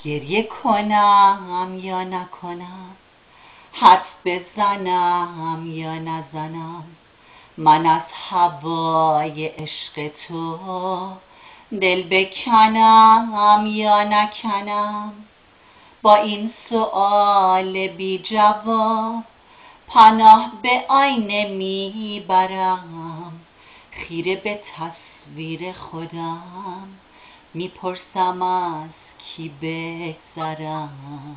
گریه کنم یا نکنم، حرف بزنم یا نزنم، من از هوای عشق تو دل بکنم یا نکنم. با این سؤال بی جواب پناه به آینه میبرم، خیره به تصویر خودم میپرسم از کی بگذرم.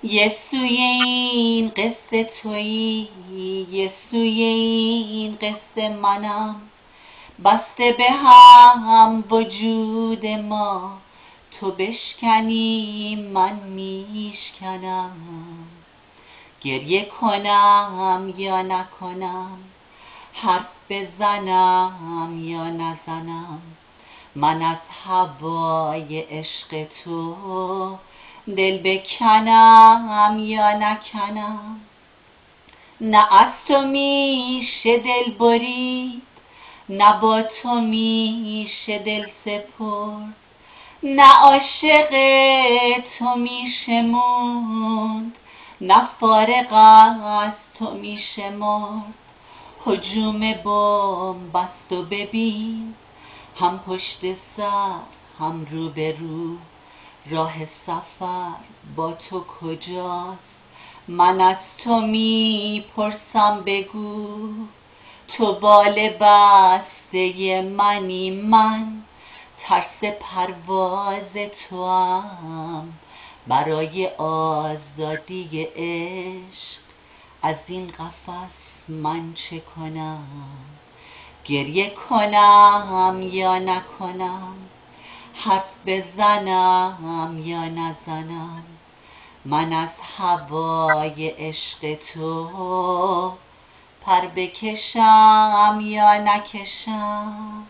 یه سوی این قصه تویی، یه سوی این قصه منم، بسته به هم وجود ما، تو بشکنی من میشکنم. گریه کنم یا نکنم، حرف بزنم یا نزنم، من از هوای عشق تو دل بکنم یا نکنم. نه از تو میشه دل برید، نه با تو میشه دل سپرد، نه عاشق تو میشه موند، نه فارغ از تو میشه مرد. هجوم بمب است و ببین، هم پشت سر هم رو به رو، راه سفر با تو کجاست؟ من از تو میپرسم بگو، تو بال بسته منی، من ترس پرواز توام، برای آزادی عشق از این قفس من چه کنم؟ گریه کنم یا نکنم، حرف بزنم یا نزنم، من از هوای عشق تو پر بکشم یا نکشم.